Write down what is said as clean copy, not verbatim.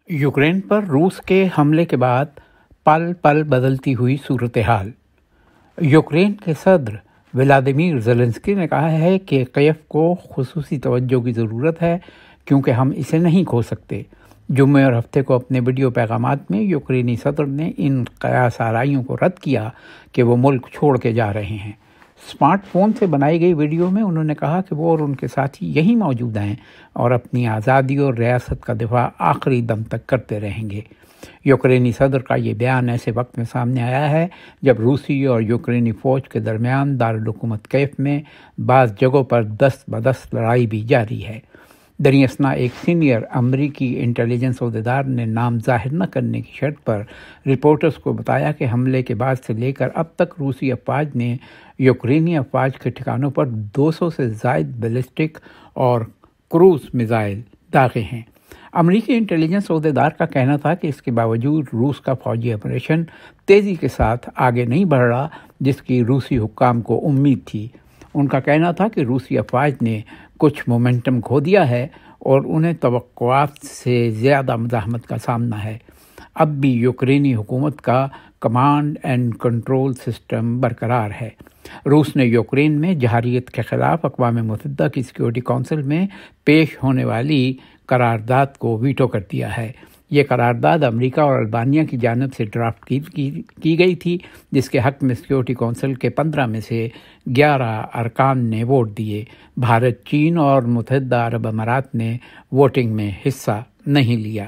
Ukraine پر روس کے حملے کے بعد پل پل بدلتی ہوئی صورتحال۔ یوکرین کے صدر ولادیمیر زیلنسکی نے کہا ہے کہ کیف کو خصوصی توجہ کی ضرورت ہے کیونکہ ہم اسے نہیں کھو سکتے۔ جمعے اور ہفتے کو اپنے ویڈیو پیغامات میں یوکرینی صدر نے ان قیاس آرائیوں کو رد کیا کہ وہ ملک چھوڑ کے جا رہے ہیں۔ اسمارٹ فون سے بنائی گئی ویڈیو میں انہوں نے کہا کہ وہ اور ان کے ساتھی یہیں موجود ہیں اور اپنی آزادی اور ریاست کا دفاع آخری دم تک کرتے رہیں گے۔ یوکرینی صدر کا یہ بیان ایسے وقت میں سامنے آیا ہے جب روسی اور یوکرینی فوج کے درمیان دارالحکومت کیف میں بعض جگہوں پر دست بدست لڑائی بھی جاری ہے۔ دریں اثنا ایک سینئر امریکی انٹیلیجنس عہدیدار نے نام ظاہر نہ کرنے کی شرط پر رپورٹرز کو بتایا کہ حملے کے بعد سے لے کر اب تک روسی افواج نے یوکرینی افواج کے ٹھکانوں پر 200 سے زائد بیلسٹک اور کروز میزائل داغے ہیں۔ امریکی انٹیلیجنس عہدیدار کا کہنا تھا کہ اس کے باوجود روس کا فوجی آپریشن تیزی کے ساتھ آگے نہیں بڑھ رہا جس کی روسی حکام کو امید تھی۔ ان کا کہنا تھا کہ روسی افواج نے کچھ مومنٹم کھو دیا ہے اور انہیں توقعات سے زیادہ مزاحمت کا سامنا ہے۔ اب بھی یوکرینی حکومت کا کمانڈ اینڈ کنٹرول سسٹم برقرار ہے۔ روس نے یوکرین میں جہریت کے خلاف اقوام متحدہ کی سیکورٹی کونسل میں پیش ہونے والی قرارداد کو ویٹو کر دیا ہے۔ یہ قرارداد امریکہ اور البانیہ کی جانب سے ڈرافٹ کی گئی تھی جس کے حق میں سیکورٹی کونسل کے 15 میں سے 11 ارکان نے ووٹ دیے۔ بھارت، چین اور متحدہ عرب امارات نے ووٹنگ میں حصہ نہیں لیا۔